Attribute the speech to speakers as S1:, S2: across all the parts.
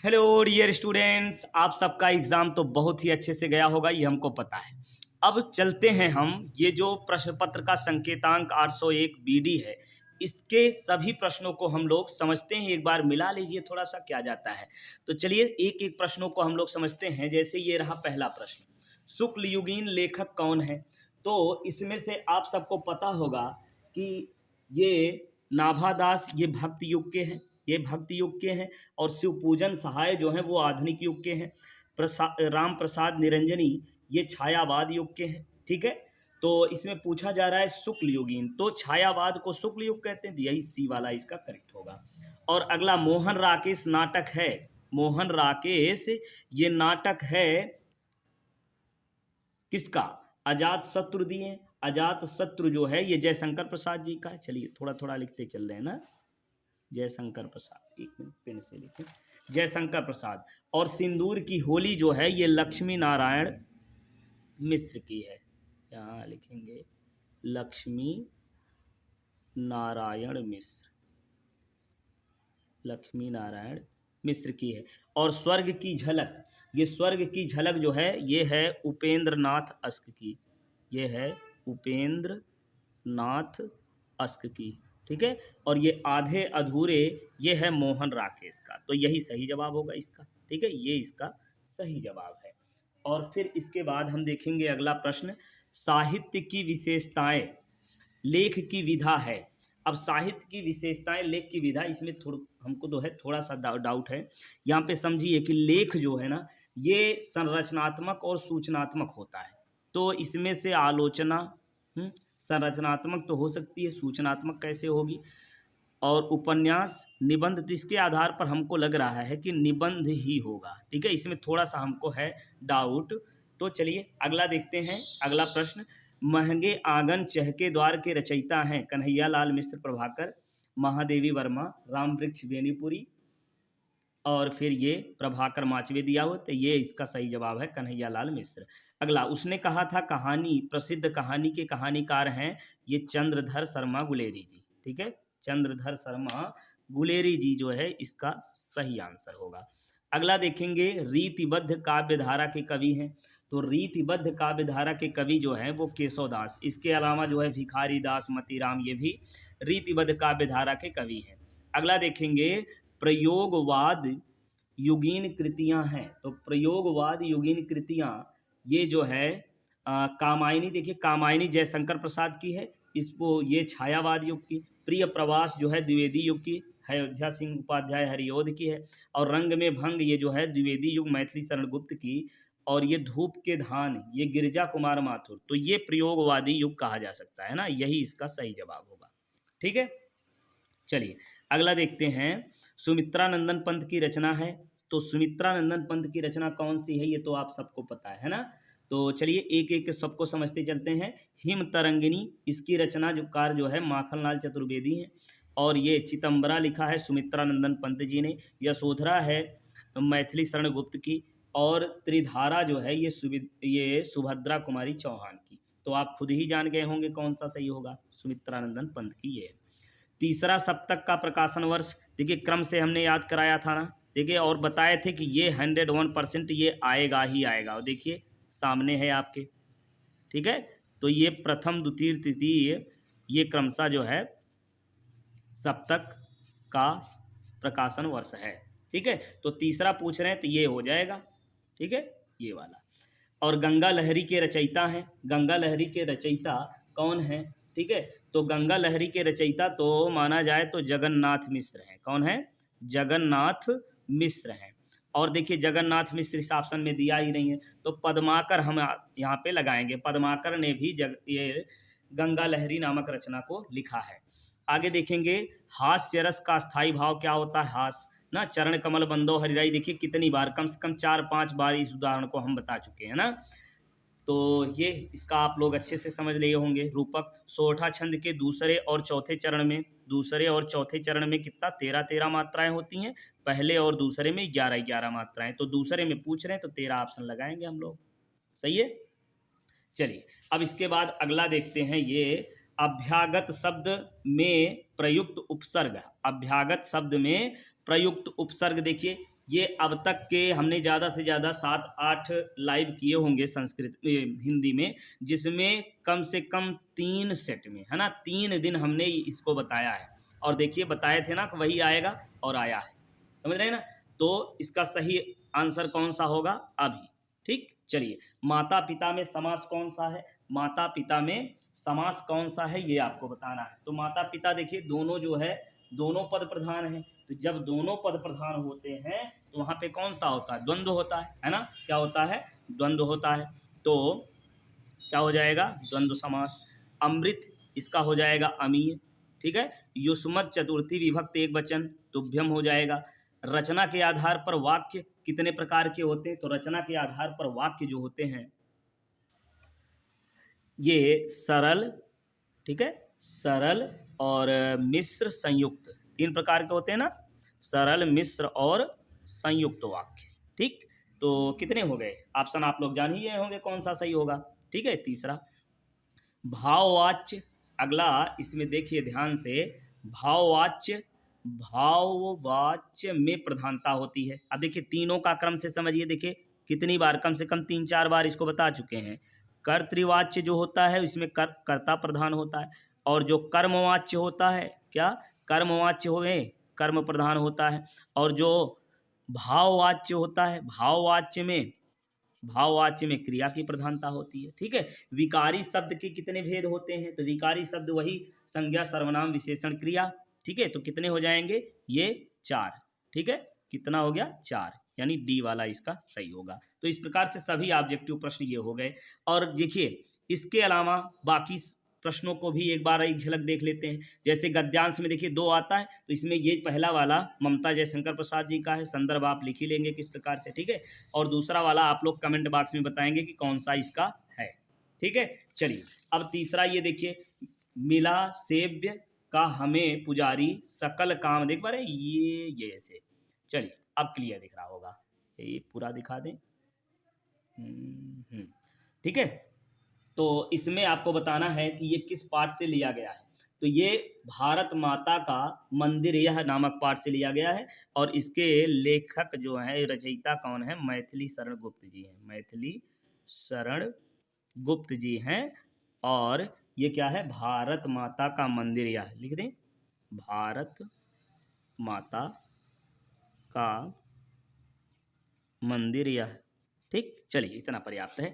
S1: Hello dear students, आप सबका exam तो बहुत ही अच्छे से गया होगा, ये हमको पता है। अब चलते हैं हम, ये जो प्रश्न पत्र का संकेतांक 801 बीडी है, इसके सभी प्रश्नों को हम लोग समझते हैं। एक बार मिला लीजिए थोड़ा सा क्या जाता है। तो चलिए एक एक प्रश्नों को हम लोग समझते हैं। जैसे ये रहा पहला प्रश्न, शुक्ल युगीन लेखक कौन है? तो इसमें से आप सबको पता होगा कि ये नाभादास ये भक्त युग के हैं, ये भक्त युग के हैं। और शिवपूजन सहाय जो हैं वो आधुनिक युग के हैं। राम प्रसाद निरंजनी ये छायावाद युग के हैं। ठीक है, तो इसमें पूछा जा रहा है शुक्ल युगीन, तो छायावाद को शुक्ल युग कहते हैं, तो यही सी वाला इसका करेक्ट होगा। और अगला मोहन राकेश नाटक है, मोहन राकेश ये नाटक है किसका? अजात शत्रु दिए। अजात शत्रु जो है ये जयशंकर प्रसाद जी का है। चलिए थोड़ा थोड़ा लिखते चल रहे हैं ना, जयशंकर प्रसाद, एक मिनट पेन से लिखें, जयशंकर प्रसाद। और सिंदूर की होली जो है ये लक्ष्मी नारायण मिश्र की है। यहाँ लिखेंगे लक्ष्मी नारायण मिश्र, लक्ष्मी नारायण मिश्र की है। और स्वर्ग की झलक, ये स्वर्ग की झलक जो है ये है उपेंद्र नाथ अस्क की, ये है उपेंद्र नाथ अस्क की। ठीक है, और ये आधे अधूरे ये है मोहन राकेश का। तो यही सही जवाब होगा इसका। ठीक है, ये इसका सही जवाब है। और फिर इसके बाद हम देखेंगे अगला प्रश्न, साहित्य की विशेषताएं लेख की विधा है। अब साहित्य की विशेषताएं लेख की विधा, इसमें हमको तो है थोड़ा सा डाउट है। यहाँ पे समझिए कि लेख जो है ना ये संरचनात्मक और सूचनात्मक होता है। तो इसमें से आलोचना संरचनात्मक तो हो सकती है, सूचनात्मक कैसे होगी? और उपन्यास निबंध, तो इसके आधार पर हमको लग रहा है कि निबंध ही होगा। ठीक है, इसमें थोड़ा सा हमको है डाउट। तो चलिए अगला देखते हैं। अगला प्रश्न, महंगे आंगन चहके द्वार के रचयिता हैं कन्हैया लाल मिश्र प्रभाकर, महादेवी वर्मा, राम वृक्ष बेनीपुरी और फिर ये प्रभाकर माचवे दिया हो। तो ये इसका सही जवाब है कन्हैया लाल मिश्र। अगला, उसने कहा था कहानी, प्रसिद्ध कहानी के कहानीकार हैं ये चंद्रधर शर्मा गुलेरी जी। ठीक है, चंद्रधर शर्मा गुलेरी जी जो है इसका सही आंसर होगा। अगला देखेंगे, रीतिबद्ध काव्य धारा के कवि हैं। तो रीतिबद्ध काव्य धारा के कवि जो हैं वो केशव दास। इसके अलावा जो है भिखारी दास, मतीराम, ये भी रीतिबद्ध काव्य धारा के कवि हैं। अगला देखेंगे, प्रयोगवाद युगीन कृतियां हैं। तो प्रयोगवाद युगीन कृतियां ये जो है कामायनी, देखिए कामायनी जयशंकर प्रसाद की है, इसको ये छायावाद युग की। प्रिय प्रवास जो है द्विवेदी युग की, अयोध्या सिंह उपाध्याय हरिओद की है। और रंग में भंग ये जो है द्विवेदी युग मैथिली शरण गुप्त की। और ये धूप के धान ये गिरिजा कुमार माथुर। तो ये प्रयोगवादी युग कहा जा सकता है ना, यही इसका सही जवाब होगा। ठीक है, चलिए अगला देखते हैं, सुमित्रानंदन पंत की रचना है। तो सुमित्रानंदन पंत की रचना कौन सी है ये तो आप सबको पता है ना। तो चलिए एक एक सबको समझते चलते हैं। हिम तरंगिनी, इसकी रचना जो कार जो है माखनलाल चतुर्वेदी हैं। और ये चितंबरा लिखा है सुमित्रानंदन पंत जी ने। यशोधरा है मैथिली शरण गुप्त की। और त्रिधारा जो है ये सुभद्रा कुमारी चौहान की। तो आप खुद ही जान गए होंगे कौन सा सही होगा, सुमित्रानंदन पंत की ये है। तीसरा सप्तक का प्रकाशन वर्ष, देखिए क्रम से हमने याद कराया था ना, देखिए और बताए थे कि ये 101% ये आएगा ही आएगा। और देखिए सामने है आपके। ठीक है, तो ये प्रथम द्वितीय तृतीय ये क्रमशः जो है सप्तक का प्रकाशन वर्ष है। ठीक है, तो तीसरा पूछ रहे हैं तो ये हो जाएगा। ठीक है, ये वाला। और गंगा लहरी के रचयिता हैं, गंगा लहरी के रचयिता कौन है? ठीक है, तो गंगा लहरी के रचयिता तो माना जाए तो जगन्नाथ मिश्र हैं। कौन है? जगन्नाथ मिश्र हैं। और देखिए जगन्नाथ मिश्र इस ऑप्शन में दिया ही नहीं है, तो पद्माकर हम यहाँ पे लगाएंगे। पद्माकर ने भी ये गंगा लहरी नामक रचना को लिखा है। आगे देखेंगे, हास्य रस का स्थायी भाव क्या होता है? हास ना, चरण कमल बंदो हरिराई, देखिए कितनी बार, कम से कम 4-5 बार इस उदाहरण को हम बता चुके हैं ना। तो ये इसका आप लोग अच्छे से समझ लिए होंगे। रूपक, सोरठा छंद के दूसरे और चौथे चरण में कितना 13 मात्राएं होती हैं, पहले और दूसरे में 11 मात्राएं। तो दूसरे में पूछ रहे हैं तो 13 ऑप्शन लगाएंगे हम लोग। सही है, चलिए अब इसके बाद अगला देखते हैं, ये अभ्यागत शब्द में प्रयुक्त उपसर्ग। अभ्यागत शब्द में प्रयुक्त उपसर्ग, देखिए ये अब तक के हमने ज़्यादा से ज़्यादा 7-8 लाइव किए होंगे संस्कृत हिंदी में, जिसमें कम से कम 3 सेट में, है ना, 3 दिन हमने इसको बताया है। और देखिए बताए थे ना कि वही आएगा और आया है, समझ रहे हैं ना। तो इसका सही आंसर कौन सा होगा अभी, ठीक। चलिए, माता पिता में समास कौन सा है, माता पिता में समास कौन सा है ये आपको बताना है। तो माता पिता देखिए दोनों जो है, दोनों पद प्रधान है। तो जब दोनों पद प्रधान होते हैं तो वहाँ पे कौन सा होता है, द्वंद्व होता है ना, क्या होता है, द्वंद्व होता है। तो क्या हो जाएगा, द्वंद्व समास। अमृत, इसका हो जाएगा अमीय, ठीक है। युष्मत चतुर्थी विभक्त एक वचन, तुभ्यम हो जाएगा। रचना के आधार पर वाक्य कितने प्रकार के होते हैं, तो रचना के आधार पर वाक्य जो होते हैं ये सरल, ठीक है, सरल और मिश्र संयुक्त, 3 प्रकार के होते हैं ना, सरल, मिश्र और संयुक्त वाक्य, ठीक। तो कितने हो गए ऑप्शन, आप लोग जान ही गए होंगे कौन सा सही होगा, ठीक है। तीसरा भाववाच्य, अगला इसमें देखिए ध्यान से, भाववाच्य, भाववाच्य में प्रधानता होती है। अब देखिए तीनों का क्रम से समझिए, देखिए कितनी बार, कम से कम 3-4 बार इसको बता चुके हैं। कर्तृवाच्य जो होता है इसमें कर्ता प्रधान होता है, और जो कर्मवाच्य होता है, क्या कर्मवाच्य होवे, कर्म प्रधान होता है। और जो भाववाच्य होता है, भाववाच्य में क्रिया की प्रधानता होती है, ठीक है। विकारी शब्द के कितने भेद होते हैं, तो विकारी शब्द वही संज्ञा सर्वनाम विशेषण क्रिया, ठीक है। तो कितने हो जाएंगे ये 4, ठीक है। कितना हो गया 4, यानी डी वाला इसका सही होगा। तो इस प्रकार से सभी ऑब्जेक्टिव प्रश्न ये हो गए। और देखिए इसके अलावा बाकी प्रश्नों को भी एक बार एक झलक देख लेते हैं। जैसे गद्यांश में देखिए 2 आता है, तो इसमें ये पहला वाला ममता जयशंकर प्रसाद जी का है, संदर्भ आप लिख ही लेंगे किस प्रकार से, ठीक है। और दूसरा वाला आप लोग कमेंट बॉक्स में बताएंगे कि कौन सा इसका है, ठीक है। चलिए अब तीसरा ये देखिए, मिला सेव्य का हमें पुजारी सकल काम, देख पा रहे ये ऐसे। चलिए अब क्लियर दिख रहा होगा, ये पूरा दिखा दें, ठीक है। तो इसमें आपको बताना है कि ये किस पाठ से लिया गया है। तो ये भारत माता का मंदिर यह नामक पाठ से लिया गया है, और इसके लेखक जो है, रचयिता कौन है, मैथिली शरण गुप्त जी हैं, मैथिली शरण गुप्त जी हैं। और ये क्या है, भारत माता का मंदिर यह, लिख दें, भारत माता का मंदिर यह, ठीक। चलिए इतना पर्याप्त है।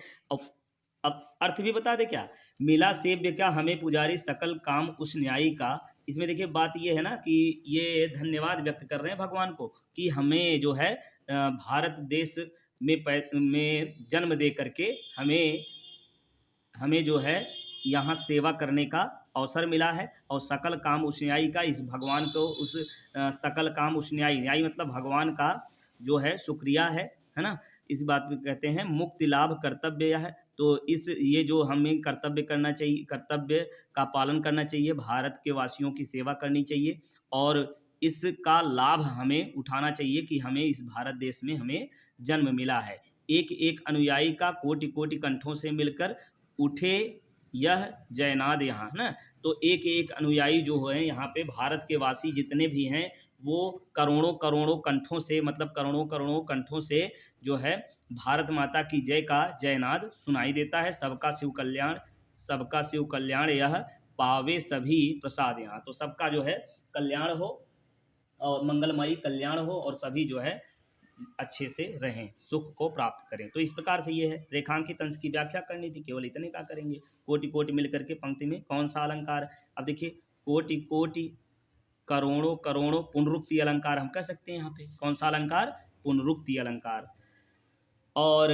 S1: अब अर्थ भी बता दे, क्या मिला सेव्य क्या हमें पुजारी सकल काम उस न्यायी का। इसमें देखिए बात ये है ना कि ये धन्यवाद व्यक्त कर रहे हैं भगवान को कि हमें जो है भारत देश में जन्म दे करके हमें जो है यहाँ सेवा करने का अवसर मिला है, और सकल काम उस न्यायी का, इस भगवान को उस सकल काम उस न्यायी मतलब भगवान का जो है शुक्रिया है ना। इस बात को कहते हैं मुक्ति लाभ कर्तव्य यह है। तो ये जो हमें कर्तव्य करना चाहिए, कर्तव्य का पालन करना चाहिए, भारत के वासियों की सेवा करनी चाहिए, और इसका लाभ हमें उठाना चाहिए कि हमें इस भारत देश में हमें जन्म मिला है। एक एक अनुयायी का कोटि कोटि कंठों से मिलकर उठे यह जयनाद यहाँ, है ना। तो एक एक अनुयायी जो है यहाँ पे, भारत के वासी जितने भी हैं, वो करोड़ों करोड़ों कंठों से, मतलब करोड़ों करोड़ों कंठों से जो है भारत माता की जय का जयनाद सुनाई देता है। सबका शिव कल्याण यह पावे सभी प्रसाद यहाँ। तो सबका जो है कल्याण हो और मंगलमयी कल्याण हो, और सभी जो है अच्छे से रहें, सुख को प्राप्त करें। तो इस प्रकार से ये है, रेखांकित अंश की व्याख्या करनी थी, केवल इतने का करेंगे। कोटि कोटि मिलकर के पंक्ति में कौन सा अलंकार। अब देखिए कोटि कोटि करोड़ों करोड़ों पुनरुक्ति अलंकार हम कह सकते हैं यहाँ पे। कौन सा अलंकार, पुनरुक्ति अलंकार। और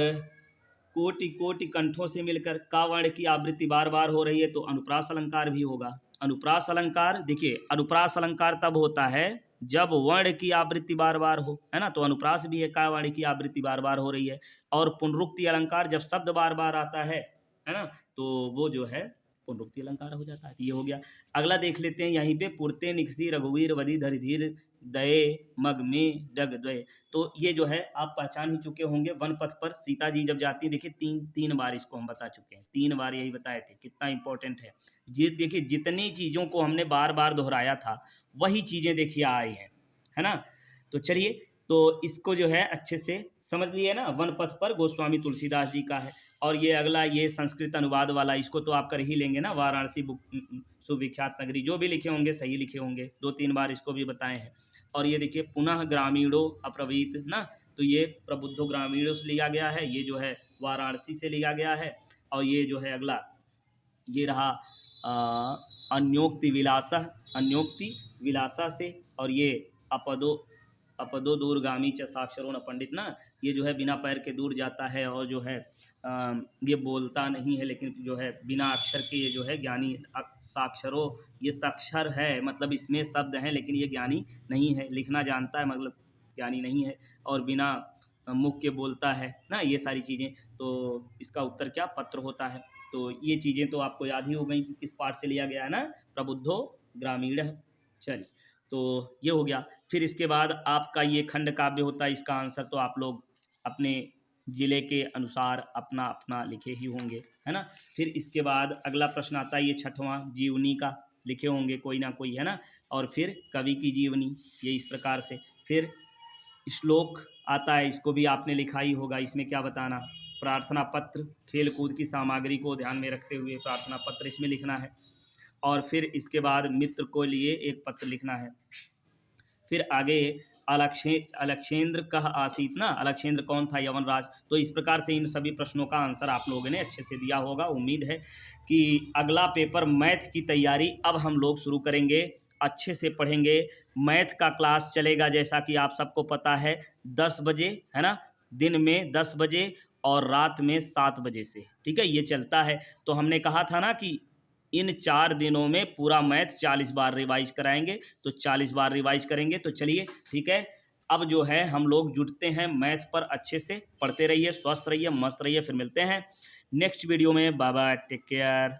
S1: कोटि कोटि कंठों से मिलकर का वर्ण की आवृत्ति बार बार हो रही है, तो अनुप्रास अलंकार भी होगा। अनुप्रास अलंकार, देखिए अनुप्रास अलंकार तब होता है जब वर्ण की आवृत्ति बार बार हो, है ना। तो अनुप्रास भी है, का वर्ण की आवृत्ति बार बार हो रही है। और पुनरुक्ति अलंकार जब शब्द बार बार आता है ना, तो वो जो है पुनरुक्ति अलंकार हो जाता है। ये हो गया। अगला देख लेते हैं यहीं पे, पुरते निकसी रघुवीर वधि धरिधीर दये मग में डग द्वय। तो ये जो है आप पहचान ही चुके होंगे, वन पथ पर सीता जी जब जाती है, देखिए तीन बार इसको हम बता चुके हैं, 3 बार यही बताए थे, कितना इंपॉर्टेंट है ये। देखिए जितनी चीज़ों को हमने बार बार दोहराया था, वही चीज़ें देखिए आई हैं, है ना। तो चलिए तो इसको जो है अच्छे से समझ लिए ना। वन पथ पर गोस्वामी तुलसीदास जी का है। और ये अगला, ये संस्कृत अनुवाद वाला, इसको तो आप कर ही लेंगे ना। वाराणसी बुक सुविख्यात नगरी, जो भी लिखे होंगे सही लिखे होंगे, 2-3 बार इसको भी बताए हैं। और ये देखिए पुनः ग्रामीणों अप्रवीत ना, तो ये प्रबुद्धो ग्रामीणों से लिया गया है, ये जो है वाराणसी से लिया गया है। और ये जो है अगला, ये रहा अन्योक्ति विलासा, अन्योक्ति विलासा से। और ये अपदो अपदो दूरगामी च साक्षरों न पंडित ना, ये जो है बिना पैर के दूर जाता है, और जो है ये बोलता नहीं है, लेकिन जो है बिना अक्षर के ये जो है ज्ञानी। साक्षरों, ये साक्षर है मतलब इसमें शब्द हैं, लेकिन ये ज्ञानी नहीं है, लिखना जानता है मतलब ज्ञानी नहीं है। और बिना मुख के बोलता है ना, ये सारी चीज़ें। तो इसका उत्तर क्या, पत्र होता है। तो ये चीज़ें तो आपको याद ही हो गई कि किस पाठ से लिया गया है ना, प्रबुद्धो ग्रामीण। चलिए, तो ये हो गया। फिर इसके बाद आपका ये खंड काव्य होता है, इसका आंसर तो आप लोग अपने ज़िले के अनुसार अपना अपना लिखे ही होंगे, है ना। फिर इसके बाद अगला प्रश्न आता है, ये 6वां जीवनी का लिखे होंगे कोई ना कोई, है ना। और फिर कवि की जीवनी, ये इस प्रकार से। फिर श्लोक आता है, इसको भी आपने लिखा ही होगा। इसमें क्या बताना, प्रार्थना पत्र, खेल कूद की सामग्री को ध्यान में रखते हुए प्रार्थना पत्र इसमें लिखना है। और फिर इसके बाद मित्र को लिए एक पत्र लिखना है। फिर आगे अलक्षेंद्र कह आसीत ना, अलक्षेंद्र कौन था, यवनराज। तो इस प्रकार से इन सभी प्रश्नों का आंसर आप लोगों ने अच्छे से दिया होगा। उम्मीद है कि अगला पेपर मैथ की तैयारी अब हम लोग शुरू करेंगे, अच्छे से पढ़ेंगे। मैथ का क्लास चलेगा जैसा कि आप सबको पता है 10 बजे, है ना, दिन में 10 बजे और रात में 7 बजे से, ठीक है, ये चलता है। तो हमने कहा था ना कि इन 4 दिनों में पूरा मैथ 40 बार रिवाइज कराएंगे, तो 40 बार रिवाइज करेंगे। तो चलिए ठीक है, अब जो है हम लोग जुटते हैं मैथ पर। अच्छे से पढ़ते रहिए, स्वस्थ रहिए, मस्त रहिए। फिर मिलते हैं नेक्स्ट वीडियो में। Bye bye, take care.